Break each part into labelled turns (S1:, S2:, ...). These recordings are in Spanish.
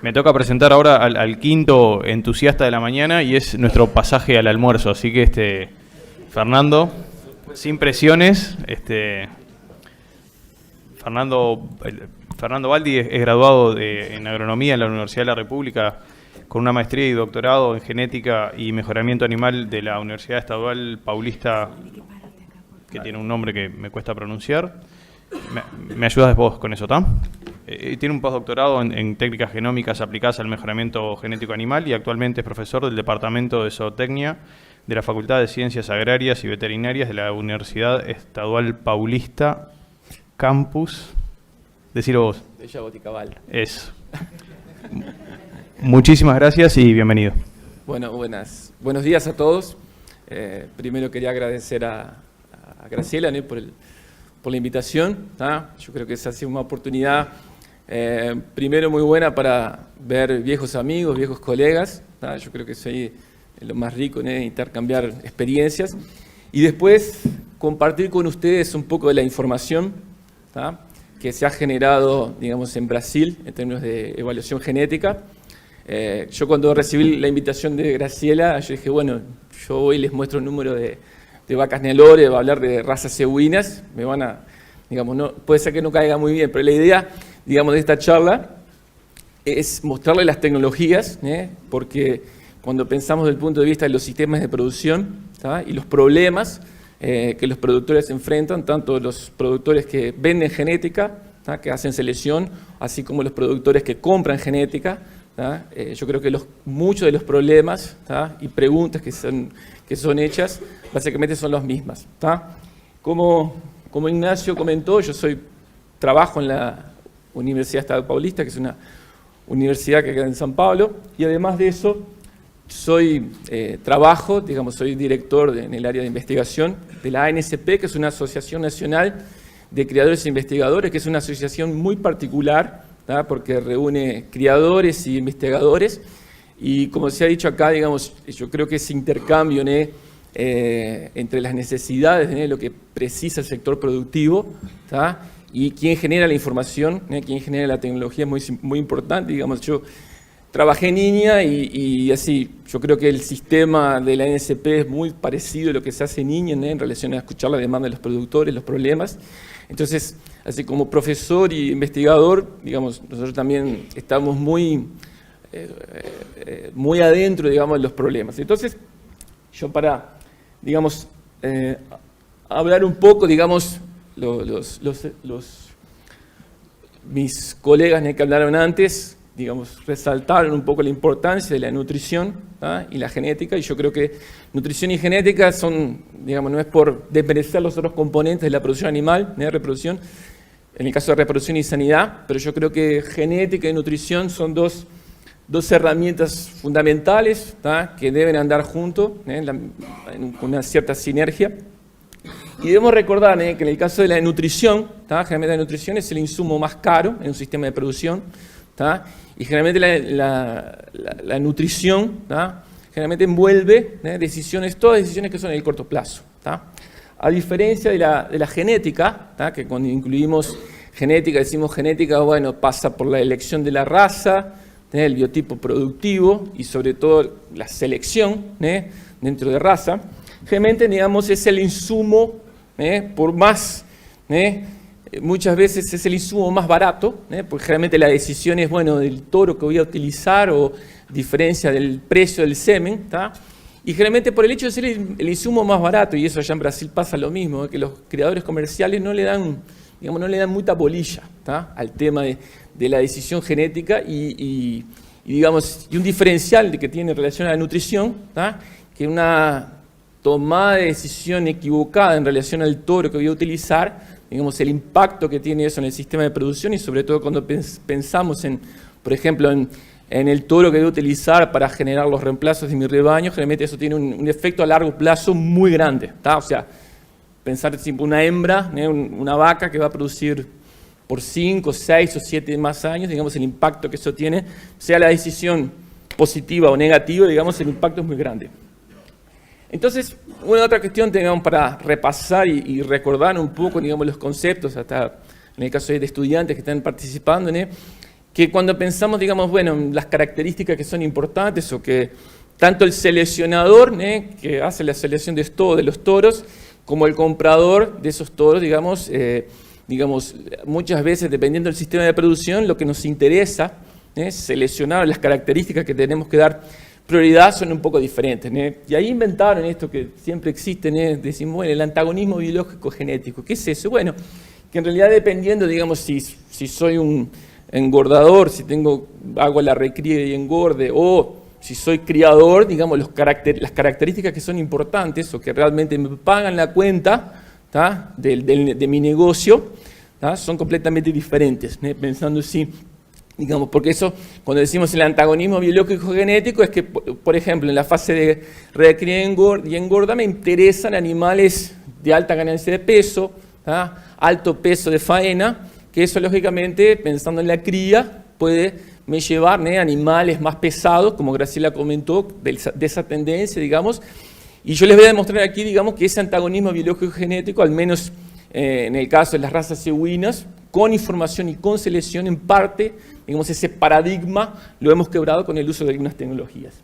S1: Me toca presentar ahora al quinto entusiasta de la mañana y es nuestro pasaje al almuerzo. Así que Fernando, sin presiones, Fernando Baldi es graduado en agronomía en la Universidad de la República con una maestría y doctorado en genética y mejoramiento animal de la Universidad Estadual Paulista, que tiene un nombre que me cuesta pronunciar. Me ayudas vos con eso, ¿tá? Tiene un postdoctorado en técnicas genómicas aplicadas al mejoramiento genético animal y actualmente es profesor del Departamento de Zootecnia de la Facultad de Ciencias Agrarias y Veterinarias de la Universidad Estadual Paulista, campus. Decilo vos.
S2: De Yaboticabal.
S1: Eso. Muchísimas gracias y bienvenido.
S2: Bueno, buenos días a todos. Primero quería agradecer a Graciela, ¿no?, por la invitación. Yo creo que esa ha sido una oportunidad, primero muy buena para ver viejos amigos, viejos colegas. Yo creo que soy lo más rico, ¿no?, intercambiar experiencias. Y después compartir con ustedes un poco de la información que se ha generado, digamos, en Brasil en términos de evaluación genética. Yo cuando recibí la invitación de Graciela, yo dije, bueno, yo hoy les muestro el número de vacas Nelore, va a hablar de razas cebuinas, me van a, digamos, no, puede ser que no caiga muy bien, pero la idea, digamos, de esta charla es mostrarles las tecnologías, porque cuando pensamos desde el punto de vista de los sistemas de producción y los problemas que los productores enfrentan, tanto los productores que venden genética, que hacen selección, así como los productores que compran genética, yo creo que muchos de los problemas y preguntas que son hechas básicamente son las mismas. Como Ignacio comentó, yo trabajo en la Universidad Estadual Paulista, que es una universidad que queda en San Pablo, y además de eso soy director en el área de investigación de la ANSP, que es una asociación nacional de criadores e investigadores, que es una asociación muy particular, porque reúne criadores y investigadores, y como se ha dicho acá, digamos, yo creo que ese intercambio entre las necesidades de lo que precisa el sector productivo y quién genera la información, quién genera la tecnología es muy, muy importante. Digamos, yo trabajé en Niña y así, yo creo que el sistema de la NSP es muy parecido a lo que se hace en Niña en relación a escuchar la demanda de los productores, los problemas. Entonces, así como profesor y investigador, digamos, nosotros también estamos muy adentro, digamos, de los problemas. Entonces, yo para, digamos, hablar un poco, digamos, mis colegas que hablaron antes, digamos, resaltaron un poco la importancia de la nutrición y la genética, y yo creo que nutrición y genética son, digamos, no es por desmerecer los otros componentes de la producción animal, de reproducción, en el caso de reproducción y sanidad, pero yo creo que genética y nutrición son dos herramientas fundamentales que deben andar juntos, con una cierta sinergia. Y debemos recordar que en el caso de la nutrición, generalmente la nutrición es el insumo más caro en un sistema de producción, y generalmente la nutrición generalmente envuelve todas decisiones que son en el corto plazo. A diferencia de la genética, que cuando incluimos genética, decimos genética, bueno, pasa por la elección de la raza, el biotipo productivo y sobre todo la selección dentro de raza. Generalmente, digamos, es el insumo, por más, muchas veces es el insumo más barato, porque generalmente la decisión es, bueno, del toro que voy a utilizar o diferencia del precio del semen, y generalmente por el hecho de ser el insumo más barato, y eso allá en Brasil pasa lo mismo, que los criadores comerciales no le dan mucha bolilla al tema de la decisión genética y un diferencial que tiene en relación a la nutrición, que una tomada de decisión equivocada en relación al toro que voy a utilizar, digamos, el impacto que tiene eso en el sistema de producción y sobre todo cuando pensamos por ejemplo, en el toro que voy a utilizar para generar los reemplazos de mi rebaño, generalmente eso tiene un efecto a largo plazo muy grande. O sea, pensar en una hembra, una vaca que va a producir por 5, 6 o 7 más años, digamos, el impacto que eso tiene, sea la decisión positiva o negativa, digamos, el impacto es muy grande. Entonces, una otra cuestión digamos, para repasar y recordar un poco, digamos, los conceptos, hasta en el caso de estudiantes que están participando, que cuando pensamos, digamos, bueno, en las características que son importantes o que tanto el seleccionador, que hace la selección de los toros, como el comprador de esos toros, digamos, muchas veces, dependiendo del sistema de producción, lo que nos interesa, seleccionar las características que tenemos que dar prioridad son un poco diferentes. Y ahí inventaron esto que siempre existe, decimos, bueno, el antagonismo biológico genético. ¿Qué es eso? Bueno, que en realidad dependiendo, digamos, si soy un engordador, si hago la recría y engorde, o si soy criador, digamos, las características que son importantes o que realmente me pagan la cuenta de mi negocio, son completamente diferentes, pensando así. Digamos, porque eso, cuando decimos el antagonismo biológico genético, es que, por ejemplo, en la fase de recría y engorda me interesan animales de alta ganancia de peso, alto peso de faena, que eso, lógicamente, pensando en la cría, puede me llevar animales más pesados, como Graciela comentó, de esa tendencia, digamos. Y yo les voy a demostrar aquí, digamos, que ese antagonismo biológico genético, al menos en el caso de las razas cebuinas, con información y con selección, en parte, digamos, ese paradigma lo hemos quebrado con el uso de algunas tecnologías.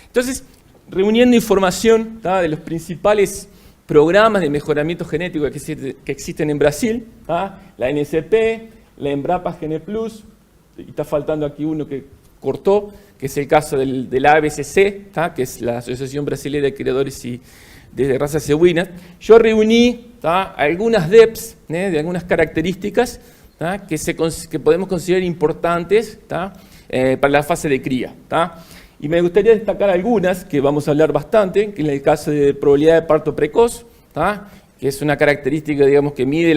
S2: Entonces, reuniendo información de los principales programas de mejoramiento genético que existen en Brasil, la NSP, la Embrapa GenePlus, y está faltando aquí uno que cortó, que es el caso del ABCC, que es la Asociación Brasileña de Criadores y de Razas Cebuinas. Yo reuní algunas DEPs, de algunas características que podemos considerar importantes para la fase de cría. Y me gustaría destacar algunas que vamos a hablar bastante, que es el caso de probabilidad de parto precoz, que es una característica, digamos, que mide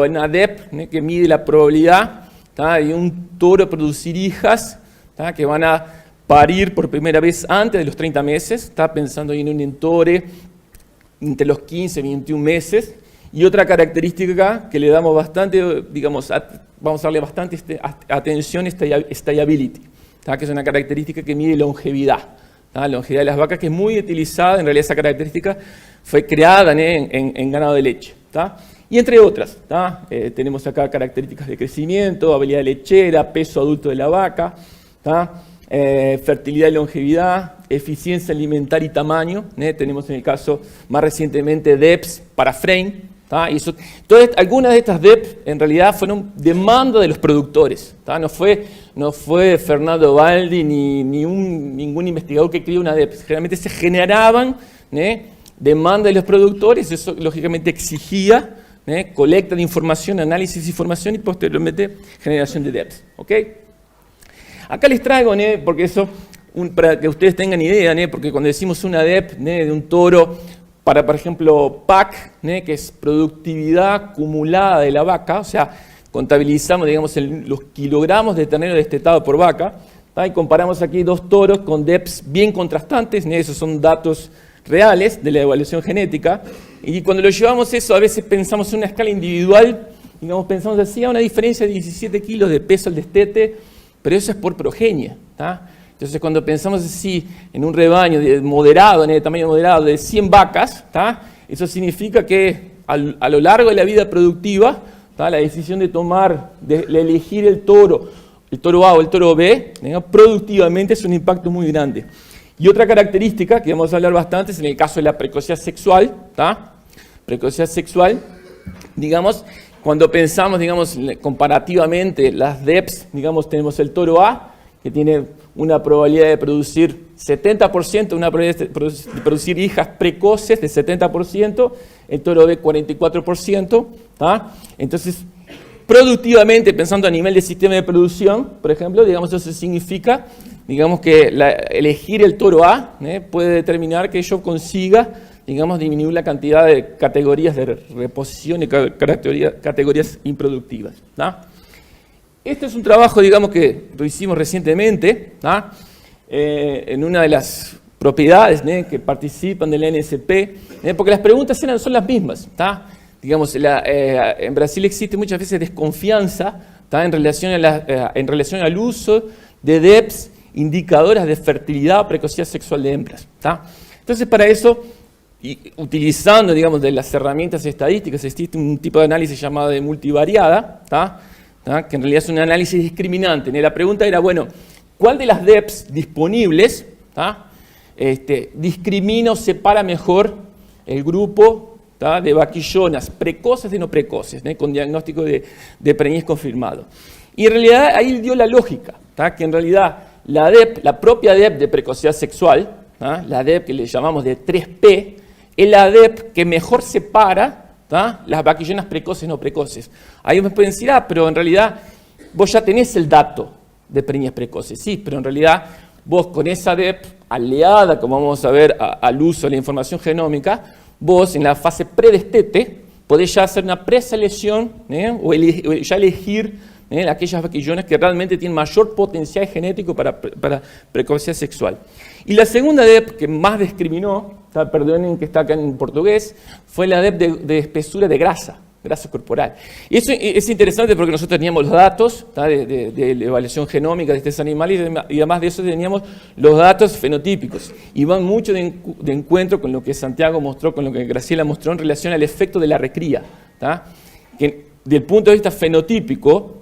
S2: una DEP, que mide la probabilidad de un toro producir hijas que van a parir por primera vez antes de los 30 meses, está pensando en un entore entre los 15 y 21 meses. Y otra característica que le damos bastante, digamos, vamos a darle bastante atención es stayability, que es una característica que mide longevidad. La longevidad de las vacas, que es muy utilizada, en realidad esa característica fue creada en ganado de leche. Y entre otras, tenemos acá características de crecimiento, habilidad lechera, peso adulto de la vaca, fertilidad y longevidad, eficiencia alimentaria y tamaño. Tenemos en el caso más recientemente DEPs para frame. Algunas de estas DEPs en realidad fueron demanda de los productores. No fue Fernando Baldi ni ningún investigador que creó una DEP. Generalmente se generaban demanda de los productores, eso lógicamente exigía colecta de información, análisis de información y posteriormente generación de DEPs. ¿Okay? Acá les traigo, porque eso, para que ustedes tengan idea, porque cuando decimos una DEP de un toro para, por ejemplo, PAC, que es productividad acumulada de la vaca, o sea, contabilizamos, digamos, los kilogramos de ternero destetado por vaca, y comparamos aquí dos toros con DEPs bien contrastantes, esos son datos reales de la evaluación genética, y cuando lo llevamos eso, a veces pensamos en una escala individual, digamos, pensamos así, una diferencia de 17 kilos de peso al destete, pero eso es por progenie. Entonces, cuando pensamos así en un rebaño de tamaño moderado de 100 vacas, eso significa que a lo largo de la vida productiva, la decisión de elegir el toro A o el toro B, productivamente es un impacto muy grande. Y otra característica que vamos a hablar bastante es en el caso de la precocidad sexual. Precocidad sexual, digamos, cuando pensamos, digamos, comparativamente las DEPs, digamos, tenemos el toro A, que tiene una probabilidad de producir 70%, una probabilidad de producir hijas precoces de 70%, el toro B 44%. Entonces, productivamente, pensando a nivel de sistema de producción, por ejemplo, digamos, eso significa, digamos, que elegir el toro A puede determinar que yo consiga, digamos, disminuir la cantidad de categorías de reposición y categorías improductivas. Este es un trabajo, digamos, que lo hicimos recientemente, en una de las propiedades que participan del NSP, porque las preguntas son las mismas. Digamos, en Brasil existe muchas veces desconfianza en relación al uso de DEPs indicadoras de fertilidad o precocidad sexual de hembras. Entonces, para eso, y utilizando, digamos, de las herramientas estadísticas, existe un tipo de análisis llamado de multivariada, que en realidad es un análisis discriminante. La pregunta era, bueno, ¿cuál de las DEPs disponibles discrimina o separa mejor el grupo de vaquillonas precoces de no precoces, con diagnóstico de preñez confirmado? Y en realidad ahí dio la lógica, que en realidad la DEP, la propia DEP de precocidad sexual, la DEP que le llamamos de 3P, es la DEP que mejor separa las vaquillonas precoces no precoces. Ahí me pueden decir, pero en realidad vos ya tenés el dato de preñez precoces. Sí, pero en realidad vos con esa DEP aliada, como vamos a ver, al uso de la información genómica, vos en la fase predestete podés ya hacer una preselección o ya elegir aquellas vaquillonas que realmente tienen mayor potencial genético para precocidad sexual. Y la segunda DEP que más discriminó, perdonen que está acá en portugués, fue la DEP de espesura de grasa corporal. Y eso es interesante porque nosotros teníamos los datos de la evaluación genómica de estos animales y además de eso teníamos los datos fenotípicos. Y van mucho de encuentro con lo que Santiago mostró, con lo que Graciela mostró en relación al efecto de la recría. Que del punto de vista fenotípico,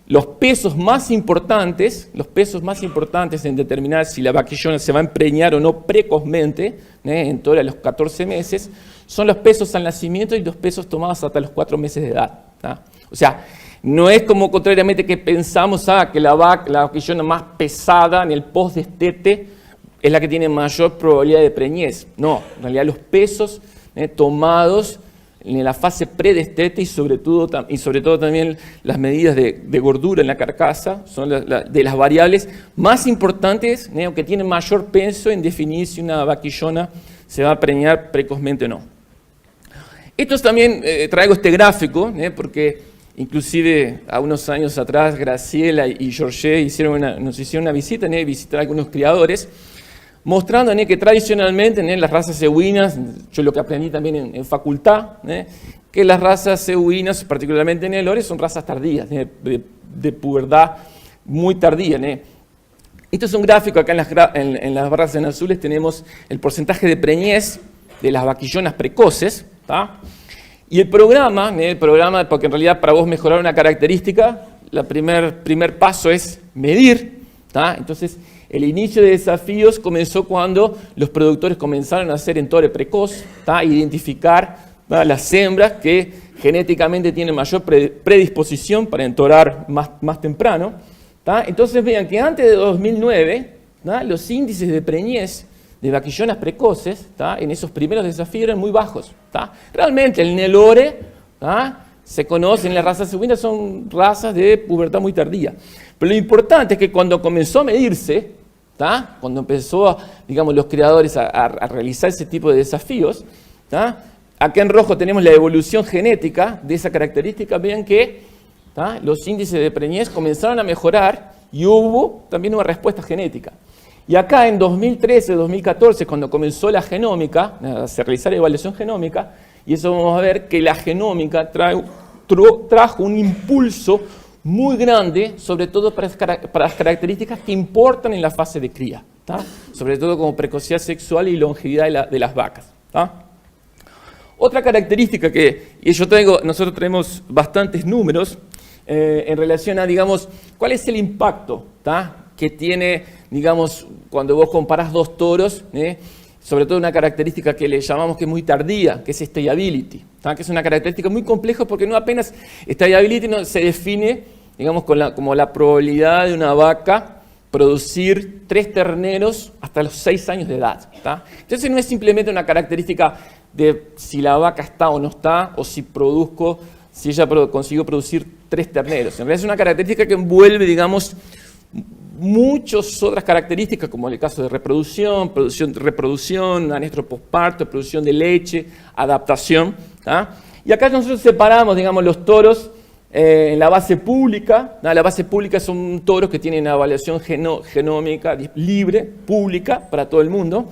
S2: los pesos más importantes en determinar si la vaquillona se va a empreñar o no precozmente, en todos los 14 meses, son los pesos al nacimiento y los pesos tomados hasta los 4 meses de edad. O sea, no es como contrariamente que pensamos que la vaquillona más pesada en el post-destete es la que tiene mayor probabilidad de preñez. No, en realidad los pesos tomados en la fase predestete y sobre todo también las medidas de gordura en la carcasa son de las variables más importantes que tienen mayor peso en definir si una vaquillona se va a preñar precozmente o no. Esto también traigo este gráfico porque inclusive a unos años atrás Graciela y George nos hicieron una visita, visitar a algunos criadores, mostrando que tradicionalmente las razas equinas, yo lo que aprendí también en facultad, que las razas equinas, particularmente en el Lore, son razas tardías, de pubertad muy tardía. Esto es un gráfico, acá en las barras en azules tenemos el porcentaje de preñez de las vaquillonas precoces, y el programa, porque en realidad para vos mejorar una característica, el primer paso es medir, entonces el inicio de desafíos comenzó cuando los productores comenzaron a hacer entore precoz, identificar las hembras que genéticamente tienen mayor predisposición para entorar más temprano. Entonces vean que antes de 2009 los índices de preñez de vaquillonas precoces en esos primeros desafíos eran muy bajos. Realmente el Nelore se conocen, las razas equinas son razas de pubertad muy tardía. Pero lo importante es que cuando comenzó a medirse, cuando empezó, los criadores a realizar ese tipo de desafíos, acá en rojo tenemos la evolución genética de esa característica. Vean que los índices de preñez comenzaron a mejorar y hubo también una respuesta genética. Y acá en 2013, 2014, cuando comenzó la genómica, a realizar evaluación genómica, y eso vamos a ver que la genómica trajo un impulso muy grande, sobre todo para las características que importan en la fase de cría, sobre todo como precocidad sexual y longevidad de las vacas. Otra característica nosotros tenemos bastantes números en relación a, cuál es el impacto que tiene, cuando vos comparás dos toros, sobre todo una característica que le llamamos que es muy tardía, que es stayability, que es una característica muy compleja porque no apenas stayability se define, como la probabilidad de una vaca producir 3 terneros hasta los 6 años de edad. Entonces no es simplemente una característica de si la vaca está o no está, o si ella consiguió producir 3 terneros. En realidad es una característica que envuelve, muchas otras características, como en el caso de reproducción, anestro posparto, producción de leche, adaptación. Y acá nosotros separamos, los toros en la base pública. La base pública son toros que tienen una evaluación genómica libre, pública, para todo el mundo.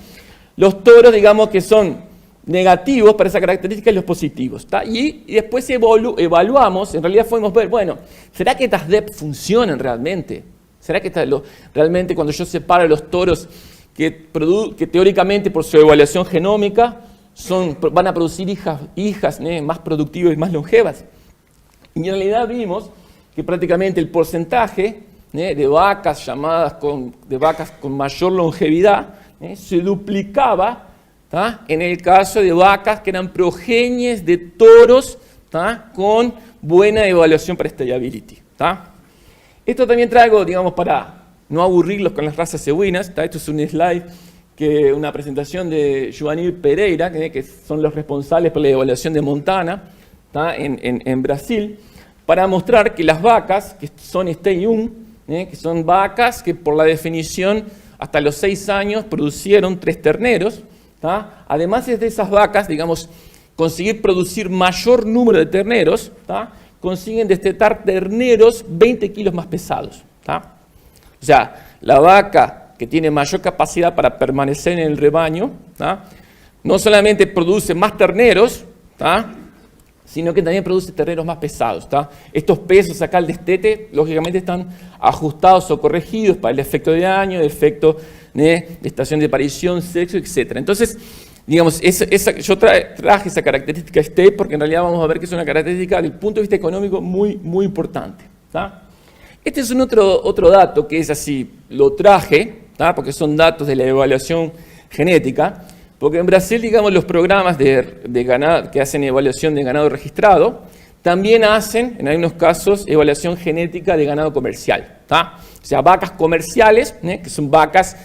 S2: Los toros, que son negativos para esa característica y los positivos. Y después evaluamos, en realidad podemos ver, ¿será que estas DEP funcionan realmente? ¿Será que realmente cuando yo separo los toros que teóricamente por su evaluación genómica van a producir hijas más productivas y más longevas? Y en realidad vimos que prácticamente el porcentaje de vacas con mayor longevidad se duplicaba en el caso de vacas que eran progenies de toros con buena evaluación para stability. Esto también traigo, digamos, para no aburrirlos con las razas equinas. Esto es un slide, una presentación de Juanil Pereira, que son los responsables por la evaluación de Montana en Brasil, para mostrar que las vacas que son stay young, que son vacas que por la definición hasta los 6 años producieron 3 terneros, además de esas vacas, digamos, conseguir producir mayor número de terneros, consiguen destetar terneros 20 kilos más pesados. O sea, la vaca que tiene mayor capacidad para permanecer en el rebaño, no solamente produce más terneros, sino que también produce terneros más pesados. Estos pesos acá al destete, lógicamente, están ajustados o corregidos para el efecto de año, el efecto de estación de aparición, sexo, etc. Entonces, digamos, yo traje esa característica stay porque en realidad vamos a ver que es una característica desde el punto de vista económico muy, muy importante. Este es un otro dato que es así, lo traje, porque son datos de la evaluación genética, porque en Brasil, digamos, los programas de ganado, que hacen evaluación de ganado registrado, también hacen, en algunos casos, evaluación genética de ganado comercial. O sea, vacas comerciales, que son vacas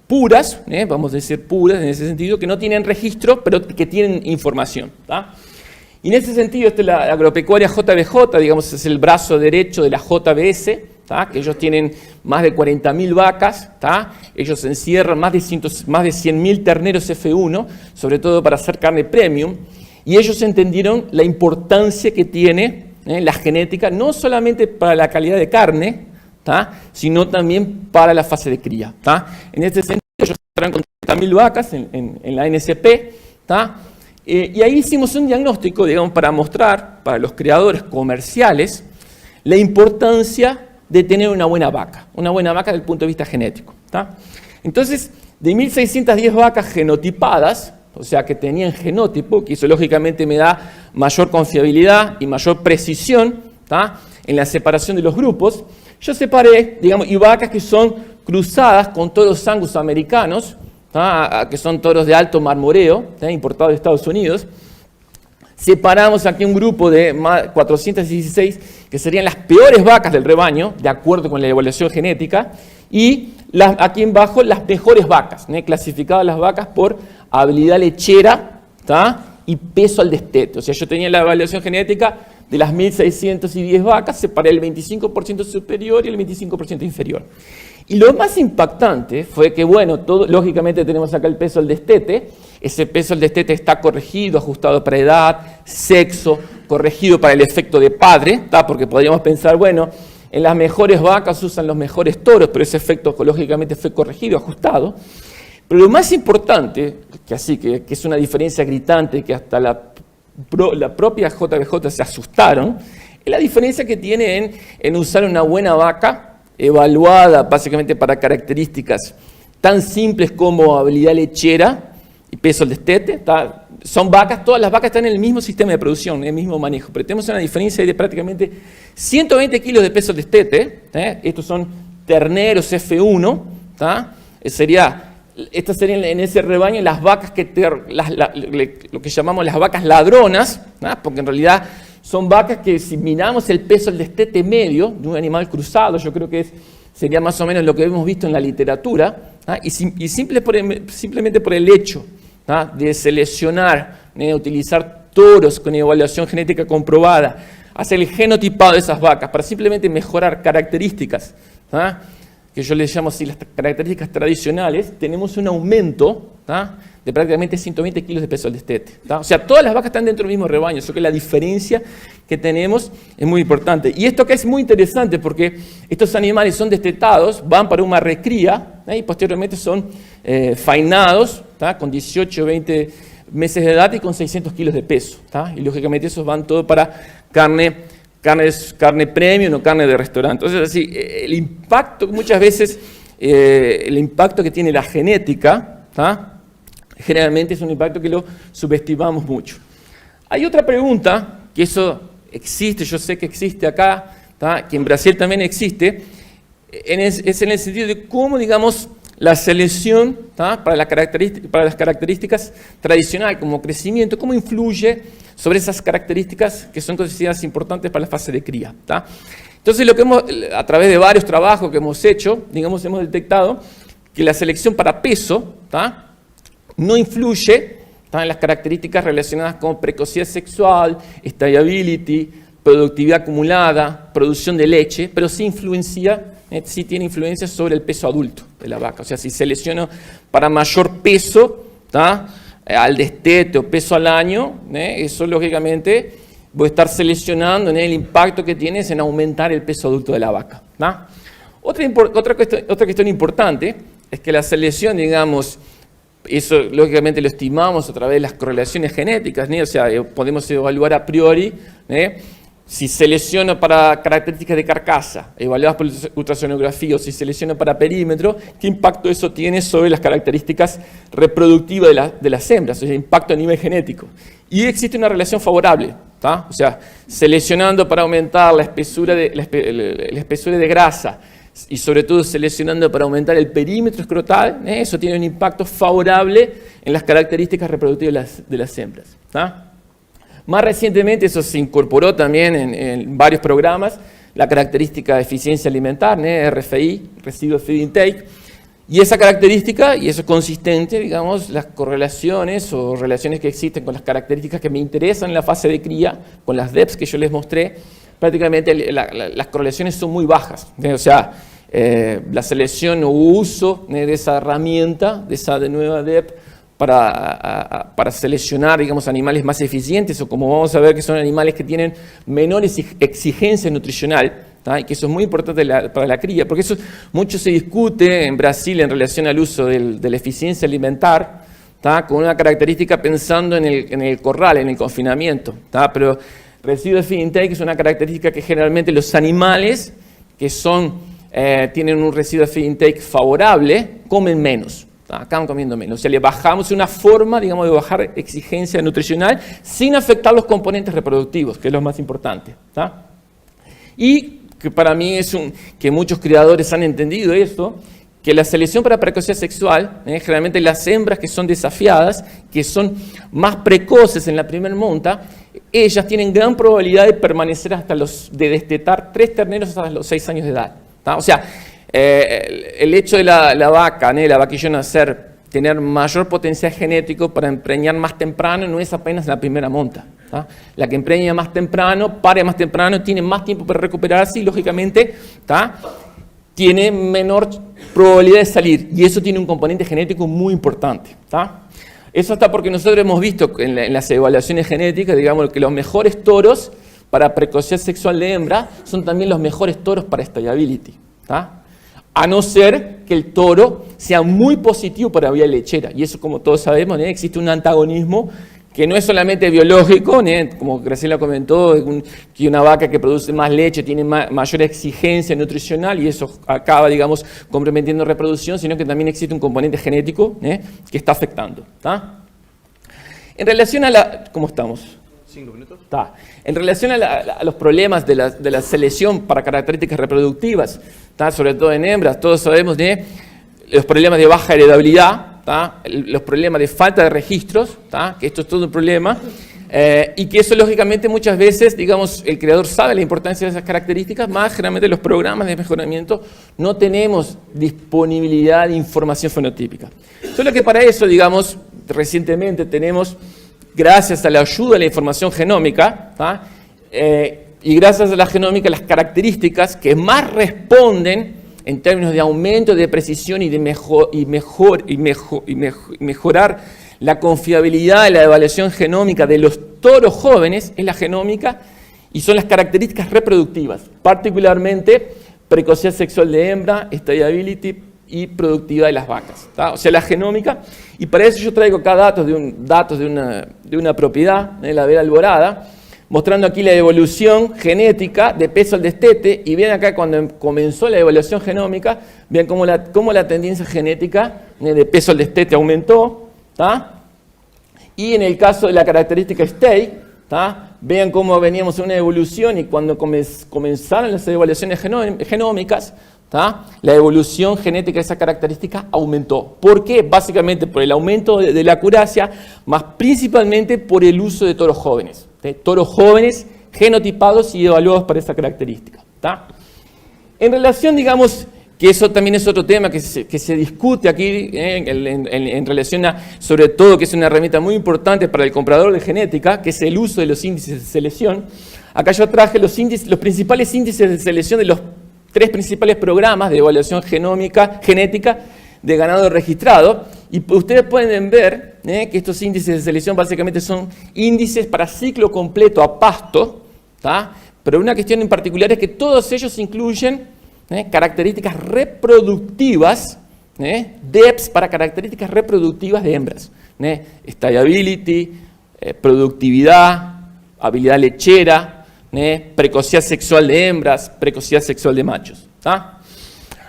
S2: puras, vamos a decir puras en ese sentido, que no tienen registro, pero que tienen información. Y en ese sentido, esta es la agropecuaria JBJ, digamos, es el brazo derecho de la JBS, que ellos tienen más de 40.000 vacas, ellos encierran más de 100.000 terneros F1, sobre todo para hacer carne premium, y ellos entendieron la importancia que tiene la genética, no solamente para la calidad de carne, sino también para la fase de cría. En este sentido, ellos encerran con 30.000 vacas en la NSP, y ahí hicimos un diagnóstico, digamos, para mostrar para los criadores comerciales la importancia de tener una buena vaca desde el punto de vista genético. Entonces, de 1.610 vacas genotipadas, o sea, que tenían genótipo, que eso lógicamente me da mayor confiabilidad y mayor precisión en la separación de los grupos, yo separé, digamos, y vacas que son cruzadas con toros angus americanos, que son toros de alto marmoreo, importados de Estados Unidos. Separamos aquí un grupo de 416 que serían las peores vacas del rebaño, de acuerdo con la evaluación genética, y aquí abajo las mejores vacas, clasificadas las vacas por habilidad lechera y peso al destete. O sea, yo tenía la evaluación genética de las 1.610 vacas, separé el 25% superior y el 25% inferior. Y lo más impactante fue que, bueno, lógicamente tenemos acá el peso al destete. Ese peso al destete está corregido, ajustado para edad, sexo, corregido para el efecto de padre, porque podríamos pensar, bueno, en las mejores vacas usan los mejores toros, pero ese efecto lógicamente fue corregido, ajustado. Pero lo más importante, que es una diferencia gritante, que hasta la propia JBJ se asustaron, es la diferencia que tiene en usar una buena vaca evaluada básicamente para características tan simples como habilidad lechera y peso al destete. Son vacas, todas las vacas están en el mismo sistema de producción, en el mismo manejo, pero tenemos una diferencia de prácticamente 120 kilos de peso al destete. Estos son terneros F1, estas serían en ese rebaño las vacas lo que llamamos las vacas ladronas, porque en realidad son vacas que, si miramos el peso al destete medio de un animal cruzado, yo creo que sería más o menos lo que hemos visto en la literatura, y simplemente por el hecho de seleccionar, utilizar toros con evaluación genética comprobada, hacer el genotipado de esas vacas para simplemente mejorar características, que yo les llamo así las características tradicionales, tenemos un aumento de prácticamente 120 kilos de peso al destete. O sea, todas las vacas están dentro del mismo rebaño, eso que la diferencia que tenemos es muy importante. Y esto que es muy interesante porque estos animales son destetados, van para una recría y posteriormente son faenados con 18 o 20 meses de edad y con 600 kilos de peso. Y lógicamente esos van todo para carne premium o carne de restaurante. Entonces, así, el impacto, muchas veces, el impacto que tiene la genética, generalmente es un impacto que lo subestimamos mucho. Hay otra pregunta, que eso existe, yo sé que existe acá, ¿tá? Que en Brasil también existe, es en el sentido de cómo, digamos, la selección, ¿tá? Para las características tradicionales como crecimiento, cómo influye sobre esas características que son consideradas importantes para la fase de cría, ¿tá? Entonces, a través de varios trabajos que hemos hecho, digamos, hemos detectado que la selección para peso, ¿tá? No influye, ¿tá? En las características relacionadas con precocidad sexual, estallability, productividad acumulada, producción de leche, pero sí sí tiene influencia sobre el peso adulto de la vaca. O sea, si selecciono para mayor peso, ¿tá? Al destete o peso al año, eso lógicamente voy a estar seleccionando el impacto que tiene en aumentar el peso adulto de la vaca, ¿tá? Otra cuestión importante es que la selección, digamos, eso lógicamente lo estimamos a través de las correlaciones genéticas, o sea, podemos evaluar a priori, si selecciono para características de carcasa, evaluadas por ultrasonografía, o si selecciono para perímetro, ¿qué impacto eso tiene sobre las características reproductivas de las hembras? O sea, impacto a nivel genético. Y existe una relación favorable, ¿tá? O sea, seleccionando para aumentar la espesura de grasa y sobre todo seleccionando para aumentar el perímetro escrotal, eso tiene un impacto favorable en las características reproductivas de las hembras, ¿tá? Más recientemente eso se incorporó también en varios programas, la característica de eficiencia alimentar, RFI, Residual Feed Intake, y esa característica, y eso es consistente, digamos, las correlaciones o relaciones que existen con las características que me interesan en la fase de cría, con las DEPs que yo les mostré, prácticamente las correlaciones son muy bajas. O sea, la selección o uso de esa herramienta, de esa nueva DEP, para seleccionar, digamos, animales más eficientes, o como vamos a ver que son animales que tienen menores exigencia nutricional, ¿tá? Y que eso es muy importante para la cría, porque eso mucho se discute en Brasil en relación al uso de la eficiencia alimentar, ¿tá? Con una característica pensando en el corral, en el confinamiento, ¿tá? Pero Residual Feed Intake es una característica que generalmente los animales que tienen un Residual Feed Intake favorable comen menos. Acaban comiendo menos. O sea, le bajamos una forma, digamos, de bajar exigencia nutricional sin afectar los componentes reproductivos, que es lo más importante, ¿tá? Y que para mí que muchos criadores han entendido esto, que la selección para precocidad sexual, generalmente las hembras que son desafiadas, que son más precoces en la primera monta, ellas tienen gran probabilidad de permanecer de destetar 3 terneros hasta los 6 años de edad, ¿tá? O sea, el hecho de la vaca, la vaquillona tener mayor potencial genético para empreñar más temprano no es apenas la primera monta, ¿tá? La que empreña más temprano, pare más temprano, tiene más tiempo para recuperarse y lógicamente, ¿tá? Tiene menor probabilidad de salir, y eso tiene un componente genético muy importante, ¿tá? Eso está porque nosotros hemos visto en las evaluaciones genéticas, digamos, que los mejores toros para precocidad sexual de hembra son también los mejores toros para estallability, ¿tá? A no ser que el toro sea muy positivo para vía lechera. Y eso, como todos sabemos, existe un antagonismo que no es solamente biológico, como Graciela comentó, que una vaca que produce más leche tiene mayor exigencia nutricional y eso acaba, digamos, comprometiendo reproducción, sino que también existe un componente genético que está afectando, ¿tá? En relación a ¿cómo estamos?
S1: 5 minutos.
S2: Está. En relación a los problemas de la selección para características reproductivas, ¿tá? Sobre todo en hembras, todos sabemos de los problemas de baja heredabilidad, ¿tá? Los problemas de falta de registros, ¿tá? Que esto es todo un problema, y que eso lógicamente muchas veces, digamos, el creador sabe la importancia de esas características, más generalmente los programas de mejoramiento no tenemos disponibilidad de información fenotípica. Solo que para eso, digamos, recientemente tenemos, gracias a la ayuda de la información genómica, ¿tá? Y gracias a la genómica, las características que más responden en términos de aumento de precisión y de mejorar la confiabilidad de la evaluación genómica de los toros jóvenes es la genómica y son las características reproductivas, particularmente precocidad sexual de hembra, estallability y productividad de las vacas, ¿tá? O sea, la genómica, y para eso yo traigo acá datos de una propiedad, la Vera Alborada, mostrando aquí la evolución genética de peso al destete, y ven acá cuando comenzó la evaluación genómica, vean cómo la tendencia genética de peso al destete aumentó, ¿tá? Y en el caso de la característica stay, ¿tá? vean cómo veníamos en una evolución y cuando comenzaron las evaluaciones genómicas, la evolución genética de esa característica aumentó. ¿Por qué? Básicamente por el aumento de la acuaracia, más principalmente por el uso de toros jóvenes. Toros jóvenes genotipados y evaluados para esa característica. En relación, digamos, que eso también es otro tema que se discute aquí en relación a, sobre todo, que es una herramienta muy importante para el comprador de genética, que es el uso de los índices de selección. Acá yo traje los principales índices de selección de los 3 principales programas de evaluación genética de ganado registrado. Y ustedes pueden ver que estos índices de selección básicamente son índices para ciclo completo a pasto, pero una cuestión en particular es que todos ellos incluyen características reproductivas, DEPs para características reproductivas de hembras, stability, productividad, habilidad lechera, precocidad sexual de hembras, precocidad sexual de machos.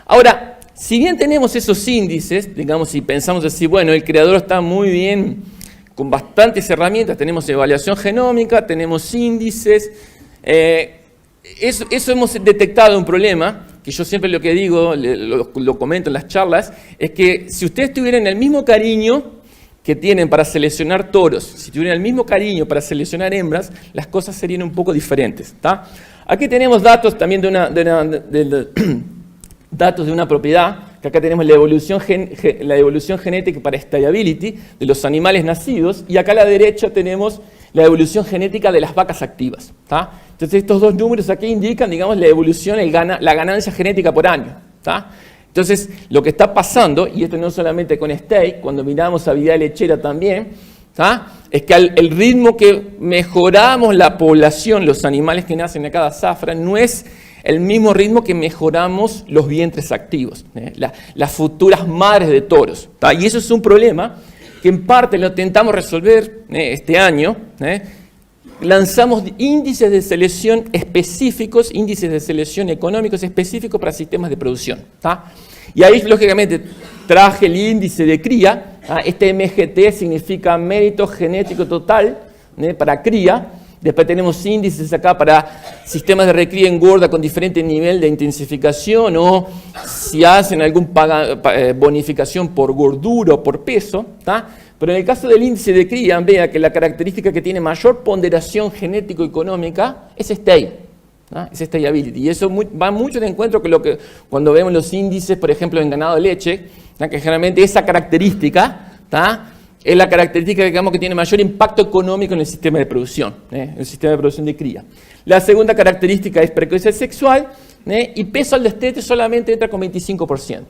S2: Ahora, si bien tenemos esos índices, digamos, si pensamos así, bueno, el creador está muy bien, con bastantes herramientas, tenemos evaluación genómica, tenemos índices, eso hemos detectado un problema, que yo siempre lo que digo, lo comento en las charlas, es que si ustedes tuvieran el mismo cariño que tienen para seleccionar toros, si tuvieran el mismo cariño para seleccionar hembras, las cosas serían un poco diferentes. Aquí tenemos datos también datos de una propiedad, que acá tenemos la evolución genética para stability de los animales nacidos, y acá a la derecha tenemos la evolución genética de las vacas activas. Entonces estos dos números aquí indican, digamos, la evolución, la ganancia genética por año. Entonces lo que está pasando, y esto no solamente con steak, cuando miramos habilidad lechera también, es que el ritmo que mejoramos la población, los animales que nacen a cada zafra, no es el mismo ritmo que mejoramos los vientres activos, las futuras madres de toros. Y eso es un problema que en parte lo intentamos resolver este año. Lanzamos índices de selección específicos, índices de selección económicos específicos para sistemas de producción. Y ahí, lógicamente, traje el índice de cría. Este MGT significa mérito genético total para cría. Después tenemos índices acá para sistemas de recría engorda con diferente nivel de intensificación o si hacen alguna bonificación por gordura o por peso. Pero en el caso del índice de cría, vea que la característica que tiene mayor ponderación genético-económica es es stability. Y eso va mucho de encuentro con lo que cuando vemos los índices, por ejemplo, en ganado de leche, que generalmente esa característica es la característica, digamos, que tiene mayor impacto económico en el sistema de producción, el sistema de producción de cría. La segunda característica es precocidad sexual y peso al destete solamente entra con 25%.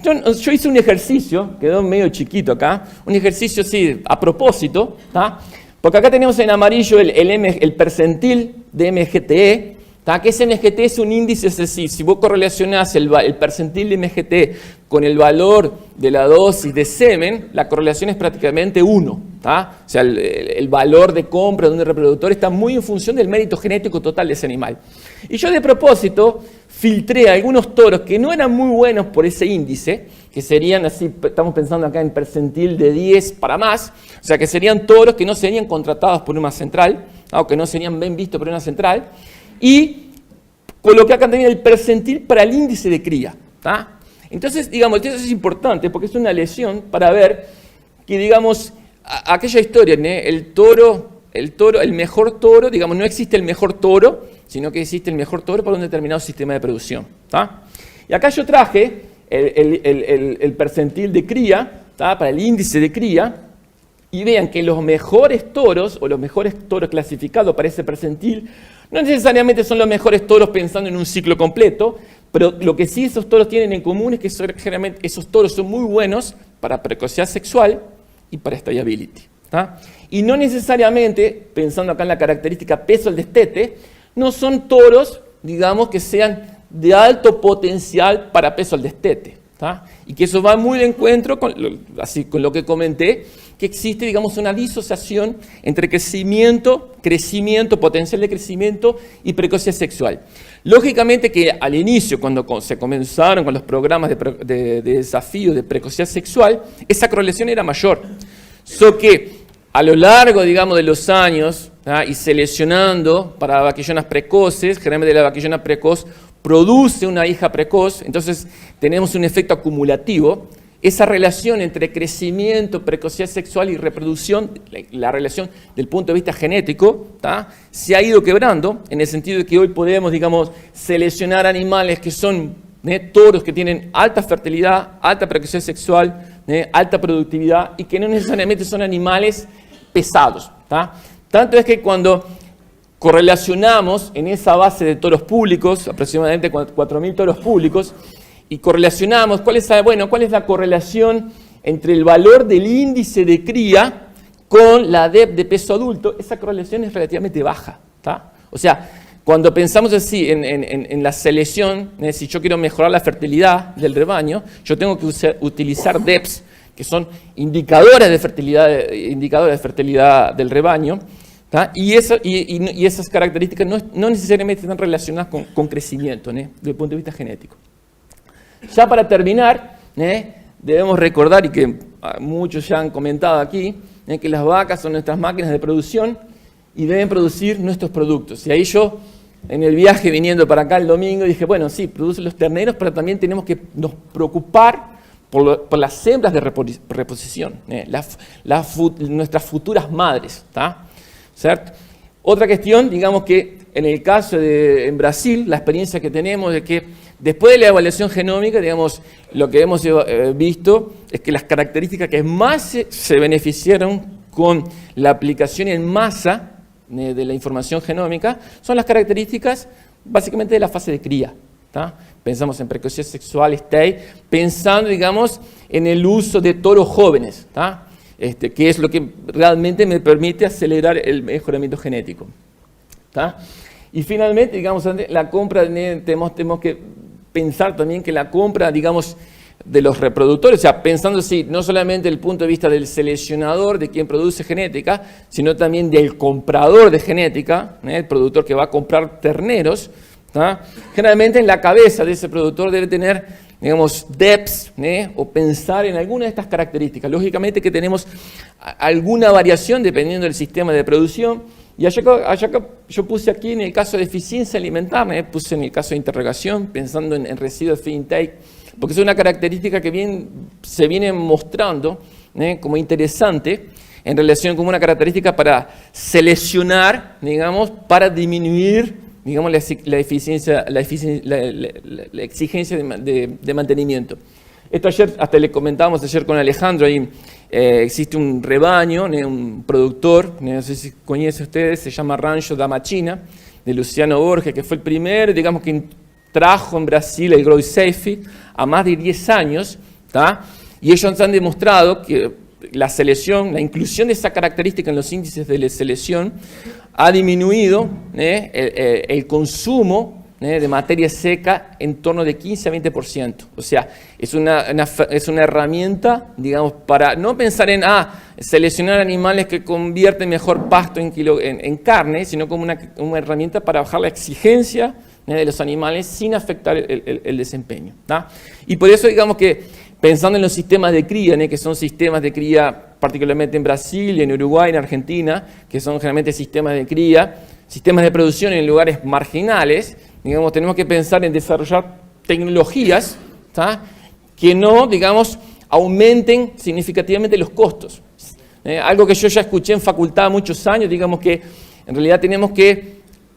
S2: Yo hice un ejercicio, quedó medio chiquito acá, un ejercicio así a propósito, porque acá tenemos en amarillo el percentil de MGTE, que ese MGT es un índice, es decir, si vos correlacionás el percentil de MGT con el valor de la dosis de semen, la correlación es prácticamente 1. O sea, el valor de compra de un reproductor está muy en función del mérito genético total de ese animal. Y yo de propósito filtré algunos toros que no eran muy buenos por ese índice, que serían así, estamos pensando acá en percentil de 10 para más, o sea que serían toros que no serían contratados por una central, o que no serían bien vistos por una central, y coloqué acá también el percentil para el índice de cría. Entonces, digamos, eso es importante porque es una lesión para ver que, digamos, aquella historia, el mejor toro, digamos, no existe el mejor toro, sino que existe el mejor toro para un determinado sistema de producción. Y acá yo traje el percentil de cría, para el índice de cría, y vean que los mejores toros, o los mejores toros clasificados para ese percentil, no necesariamente son los mejores toros pensando en un ciclo completo, pero lo que sí esos toros tienen en común es que generalmente esos toros son muy buenos para precocidad sexual y para stability. Y no necesariamente, pensando acá en la característica peso al destete, no son toros, digamos, que sean de alto potencial para peso al destete. Y que eso va muy de encuentro con lo que comenté, que existe, digamos, una disociación entre crecimiento, potencial de crecimiento y precocidad sexual. Lógicamente que al inicio, cuando se comenzaron con los programas de desafío de precocidad sexual, esa correlación era mayor. So que a lo largo, digamos, de los años, y seleccionando para vaquillonas precoces, generalmente la vaquillona precoz produce una hija precoz, entonces tenemos un efecto acumulativo. Esa relación entre crecimiento, precocidad sexual y reproducción, la relación del punto de vista genético, se ha ido quebrando, en el sentido de que hoy podemos, digamos, seleccionar animales que son toros que tienen alta fertilidad, alta precocidad sexual, alta productividad, y que no necesariamente son animales pesados. Tanto es que cuando correlacionamos en esa base de toros públicos, aproximadamente 4.000 toros públicos, y correlacionamos, ¿cuál es la correlación entre el valor del índice de cría con la DEP de peso adulto? Esa correlación es relativamente baja. O sea, cuando pensamos así en la selección, si yo quiero mejorar la fertilidad del rebaño, yo tengo que utilizar DEPs, que son indicadores de fertilidad del rebaño, y esas características no necesariamente están relacionadas con crecimiento, desde el punto de vista genético. Ya para terminar, debemos recordar, y que muchos ya han comentado aquí, que las vacas son nuestras máquinas de producción y deben producir nuestros productos. Y ahí yo, en el viaje viniendo para acá el domingo, dije, bueno, sí, producen los terneros, pero también tenemos que nos preocupar por las hembras de reposición, nuestras futuras madres. ¿Cierto? Otra cuestión, digamos que en el caso en Brasil, la experiencia que tenemos es que después de la evaluación genómica, digamos, lo que hemos visto es que las características que más se beneficiaron con la aplicación en masa de la información genómica son las características básicamente de la fase de cría. Pensamos en precocidad sexual, pensando, digamos, en el uso de toros jóvenes, que es lo que realmente me permite acelerar el mejoramiento genético. Y finalmente, digamos, la compra, tenemos que pensar también que la compra, digamos, de los reproductores, o sea, pensando así, no solamente desde el punto de vista del seleccionador, de quien produce genética, sino también del comprador de genética, el productor que va a comprar terneros, generalmente en la cabeza de ese productor debe tener, digamos, DEPs, o pensar en alguna de estas características. Lógicamente que tenemos alguna variación dependiendo del sistema de producción, y allá yo puse aquí en el caso de eficiencia alimentaria, puse en el caso de interrogación, pensando en residuos de feed intake, porque es una característica que se viene mostrando como interesante en relación con una característica para seleccionar, digamos, para disminuir, digamos, la exigencia de mantenimiento. Esto ayer, hasta le comentábamos ayer con Alejandro, ahí existe un rebaño, un productor, no sé si conocen ustedes, se llama Rancho da Machina, de Luciano Borges, que fue el primer, digamos, que trajo en Brasil el Grow Safe a más de 10 años, y ellos han demostrado que la selección, la inclusión de esa característica en los índices de selección ha disminuido el consumo de materia seca en torno de 15 a 20%. O sea, es una herramienta, digamos, para no pensar en seleccionar animales que convierten mejor pasto en carne, sino como una herramienta para bajar la exigencia de los animales sin afectar el desempeño. Y por eso, digamos que pensando en los sistemas de cría, que son sistemas de cría particularmente en Brasil, en Uruguay, en Argentina, que son generalmente sistemas de cría, sistemas de producción en lugares marginales, digamos, tenemos que pensar en desarrollar tecnologías que no, digamos, aumenten significativamente los costos. Algo que yo ya escuché en facultad muchos años, digamos que en realidad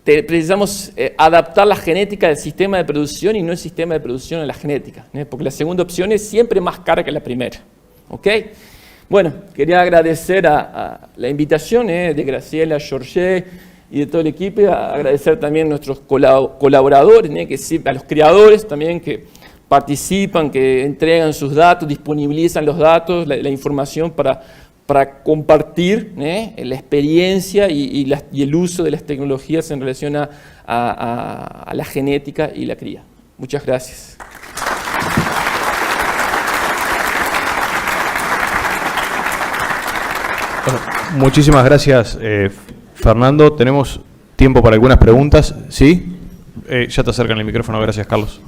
S2: precisamos adaptar la genética del sistema de producción y no el sistema de producción a la genética, porque la segunda opción es siempre más cara que la primera. ¿Ok? Bueno, quería agradecer a la invitación de Graciela, George y de todo el equipo, agradecer también a nuestros colaboradores, a los creadores también que participan, que entregan sus datos, disponibilizan los datos, la información para compartir la experiencia y el uso de las tecnologías en relación a la genética y la cría. Muchas gracias.
S1: Bueno, muchísimas gracias, Fernando. Tenemos tiempo para algunas preguntas. ¿Sí? Ya te acercan el micrófono. Gracias, Carlos.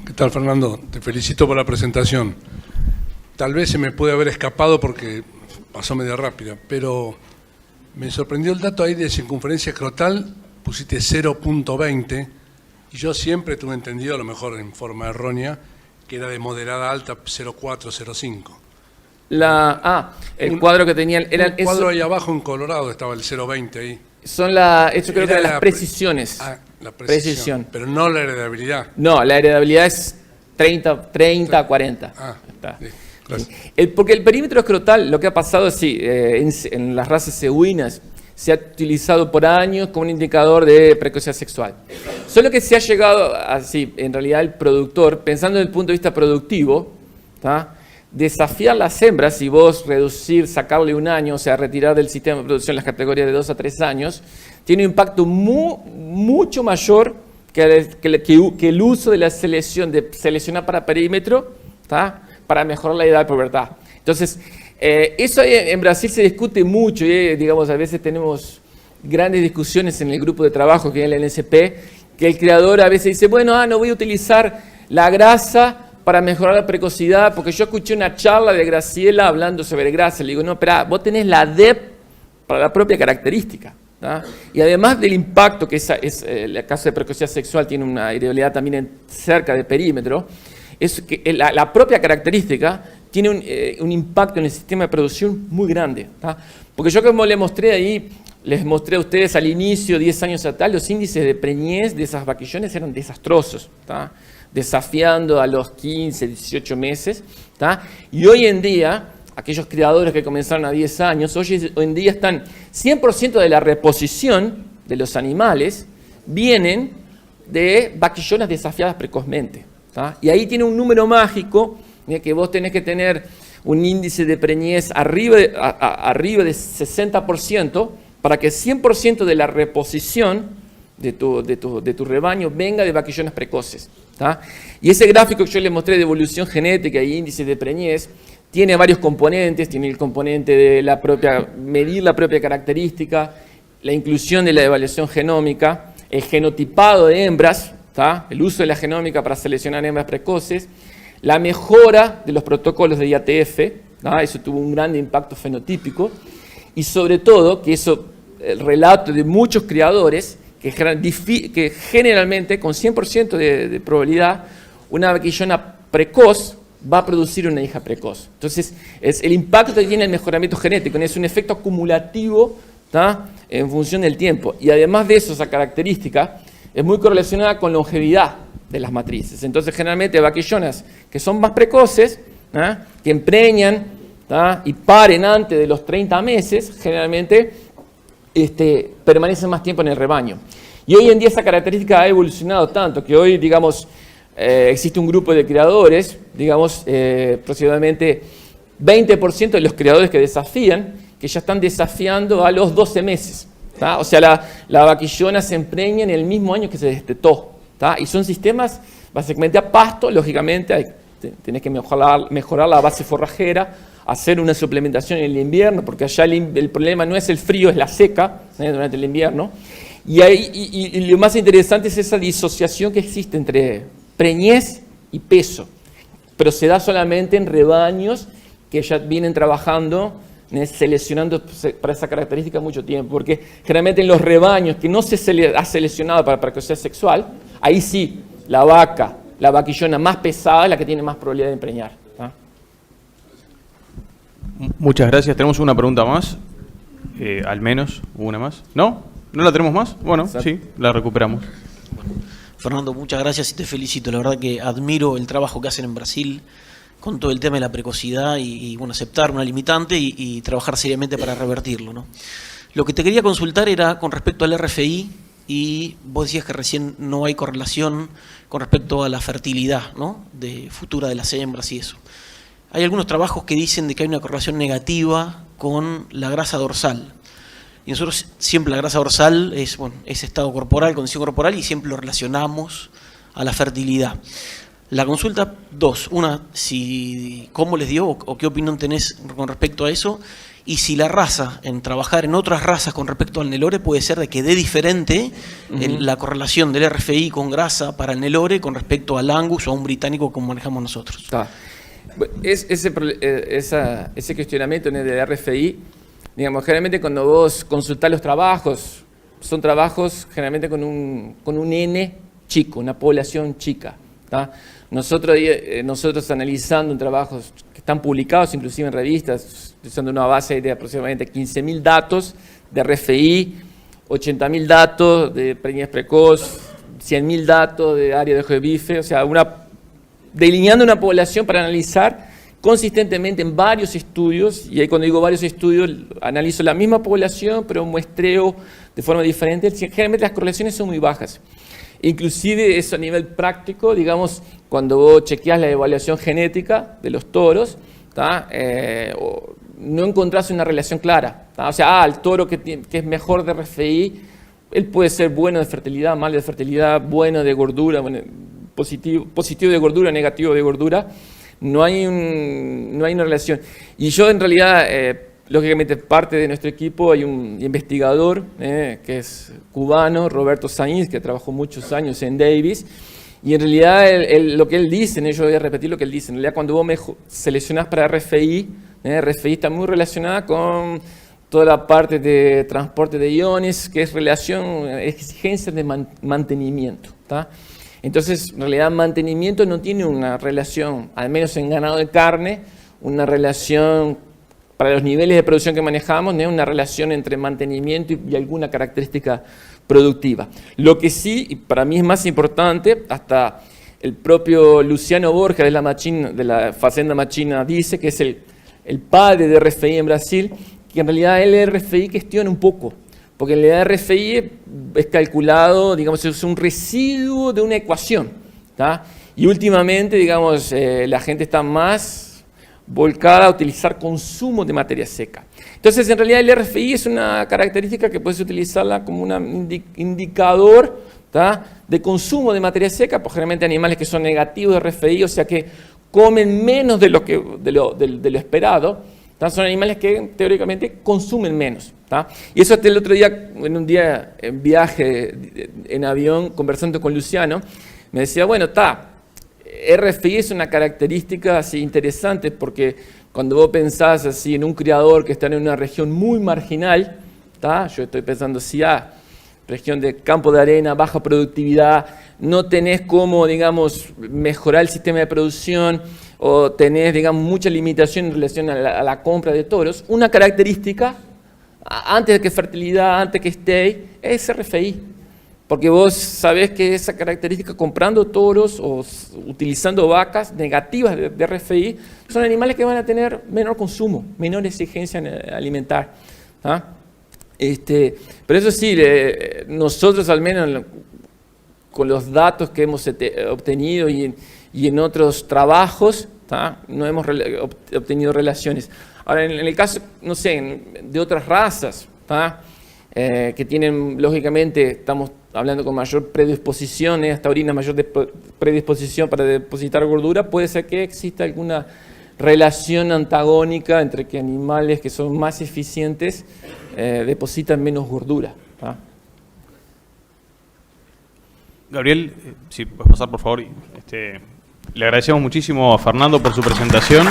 S3: ¿Qué tal, Fernando? Te felicito por la presentación. Tal vez se me puede haber escapado porque pasó medio rápida, pero Me sorprendió el dato ahí de circunferencia escrotal, pusiste 0.20, y yo siempre tuve entendido, a lo mejor en forma errónea, que era de moderada alta 0.4, 0.5.
S2: El cuadro que tenían...
S3: El cuadro ahí abajo en Colorado estaba el 0.20 ahí.
S2: Eso creo que eran las precisiones.
S3: La precisión. Pero no la heredabilidad.
S2: No, la heredabilidad es 30 a 40. Está.
S3: Sí, gracias.
S2: Porque el perímetro escrotal, lo que ha pasado es en las razas equinas se ha utilizado por años como un indicador de precocidad sexual. Solo que se ha llegado así, en realidad el productor, pensando desde el punto de vista productivo, ¿tá? Desafiar las hembras y vos sacarle un año, o sea, retirar del sistema de producción las categorías de 2 a 3 años, tiene un impacto mucho mayor que el uso de la selección, de seleccionar para perímetro, ¿tá? Para mejorar la edad de pubertad. Entonces, eso en Brasil se discute mucho, y digamos, a veces tenemos grandes discusiones en el grupo de trabajo que es el NSP, que el creador a veces dice, bueno, no voy a utilizar la grasa para mejorar la precocidad, porque yo escuché una charla de Graciela hablando sobre grasa. Le digo, no, espera, vos tenés la DEP para la propia característica, ¿tá? Y además del impacto que el caso de precocidad sexual tiene una heredabilidad también cerca de perímetro, es que la propia característica tiene un impacto en el sistema de producción muy grande, ¿tá? Porque yo, como les mostré a ustedes al inicio, 10 años atrás, los índices de preñez de esas vaquillones eran desastrosos, ¿tá? Desafiando a los 15, 18 meses, ¿tá? Y hoy en día, aquellos criadores que comenzaron a 10 años, hoy en día están 100% de la reposición de los animales vienen de vaquillonas desafiadas precozmente, ¿tá? Y ahí tiene un número mágico, que vos tenés que tener un índice de preñez arriba de 60% para que 100% de la reposición de tu rebaño venga de vaquillonas precoces, ¿tá? Y ese gráfico que yo les mostré de evolución genética y índice de preñez tiene varios componentes. Tiene el componente de medir la propia característica, la inclusión de la evaluación genómica, el genotipado de hembras, ¿tá? El uso de la genómica para seleccionar hembras precoces, la mejora de los protocolos de IATF, ¿tá? Eso tuvo un gran impacto fenotípico, y sobre todo, el relato de muchos criadores, que generalmente con 100% de probabilidad, una vaquillona precoz va a producir una hija precoz. Entonces, es el impacto que tiene el mejoramiento genético, es un efecto acumulativo, ¿tá? En función del tiempo. Y además de eso, esa característica es muy correlacionada con longevidad de las matrices. Entonces, generalmente, vaquillonas que son más precoces, ¿tá? Que empreñan, ¿tá? Y paren antes de los 30 meses, generalmente permanecen más tiempo en el rebaño. Y hoy en día esa característica ha evolucionado tanto que hoy, digamos, existe un grupo de criadores, digamos, aproximadamente 20% de los criadores que desafían, que ya están desafiando a los 12 meses. ¿Tá? O sea, la vaquillona se empreña en el mismo año que se destetó, ¿tá? Y son sistemas básicamente a pasto, lógicamente, tenés que mejorar la base forrajera, hacer una suplementación en el invierno, porque allá el problema no es el frío, es la seca, durante el invierno. Y lo más interesante es esa disociación que existe entre preñez y peso, pero se da solamente en rebaños que ya vienen trabajando, seleccionando para esa característica mucho tiempo, porque generalmente en los rebaños que no se ha seleccionado para precocidad sexual, ahí sí, la vaquillona más pesada es la que tiene más probabilidad de empreñar, ¿tá?
S1: Muchas gracias. Tenemos una pregunta más, al menos una más. ¿No? ¿No la tenemos más? Bueno, exacto. Sí, la recuperamos.
S4: Bueno, Fernando, muchas gracias y te felicito. La verdad que admiro el trabajo que hacen en Brasil con todo el tema de la precocidad y bueno, aceptar una limitante y trabajar seriamente para revertirlo, ¿no? Lo que te quería consultar era con respecto al RFI, y vos decías que recién no hay correlación con respecto a la fertilidad, ¿no? Futura de las hembras y eso. Hay algunos trabajos que dicen de que hay una correlación negativa con la grasa dorsal. Y nosotros siempre la grasa dorsal es estado corporal, condición corporal, y siempre lo relacionamos a la fertilidad. La consulta, una, ¿cómo les dio o qué opinión tenés con respecto a eso? Y si la raza, en trabajar en otras razas con respecto al Nelore, puede ser de que dé diferente la correlación del RFI con grasa para el Nelore con respecto al Angus o a un británico como manejamos nosotros.
S2: Ese cuestionamiento en el RFI digamos, generalmente cuando vos consultás los trabajos, son trabajos generalmente con un N chico, una población chica. ¿Tá? Nosotros analizando trabajos que están publicados inclusive en revistas, usando una base de aproximadamente 15.000 datos de RFI, 80.000 datos de preñez precoz, 100.000 datos de área de ojo de bife, o sea, delineando una población para analizar consistentemente en varios estudios, y ahí cuando digo varios estudios, analizo la misma población, pero muestreo de forma diferente. Generalmente las correlaciones son muy bajas. Inclusive eso a nivel práctico, digamos, cuando vos chequeás la evaluación genética de los toros, no encontrás una relación clara. O sea, el toro que es mejor de RFI, él puede ser bueno de fertilidad, malo de fertilidad, bueno de gordura, bueno, positivo de gordura, negativo de gordura. No hay una relación. Y yo en realidad, lógicamente parte de nuestro equipo hay un investigador que es cubano, Roberto Sainz, que trabajó muchos años en Davis, y en realidad lo que él dice, yo voy a repetir lo que él dice, en realidad cuando vos seleccionás para RFI, RFI está muy relacionada con toda la parte de transporte de iones, que es exigencias de mantenimiento. Entonces, en realidad, mantenimiento no tiene una relación, al menos en ganado de carne, una relación, para los niveles de producción que manejamos, no es una relación entre mantenimiento y alguna característica productiva. Lo que sí, y para mí es más importante, hasta el propio Luciano Borja de la Fazenda Machina dice que es el padre de RFI en Brasil, que en realidad el RFI cuestiona un poco. Porque en realidad RFI es calculado, digamos, es un residuo de una ecuación. Y últimamente, digamos, la gente está más volcada a utilizar consumo de materia seca. Entonces, en realidad el RFI es una característica que puedes utilizarla como un indicador de consumo de materia seca, pues generalmente animales que son negativos de RFI, o sea que comen menos de lo esperado. Son animales que teóricamente consumen menos. Y eso hasta el otro día, en un día en viaje en avión, conversando con Luciano, me decía, bueno, RFI es una característica así interesante porque cuando vos pensás así en un criador que está en una región muy marginal, yo estoy pensando así, región de campo de arena, baja productividad, no tenés cómo, digamos, mejorar el sistema de producción, o tenés, digamos, mucha limitación en relación a la compra de toros, una característica, antes de que fertilidad, antes que stay, es RFI. Porque vos sabés que esa característica, comprando toros o utilizando vacas negativas de RFI, son animales que van a tener menor consumo, menor exigencia alimentar. Pero eso sí, nosotros al menos con los datos que hemos obtenido y en otros trabajos, no hemos obtenido relaciones. Ahora, en el caso, no sé, de otras razas, que tienen, lógicamente, estamos hablando con mayor predisposición, hasta taurinas mayor predisposición para depositar gordura, puede ser que exista alguna relación antagónica entre que animales que son más eficientes depositan menos gordura.
S1: Gabriel, si puedes pasar por favor. Le agradecemos muchísimo a Fernando por su presentación.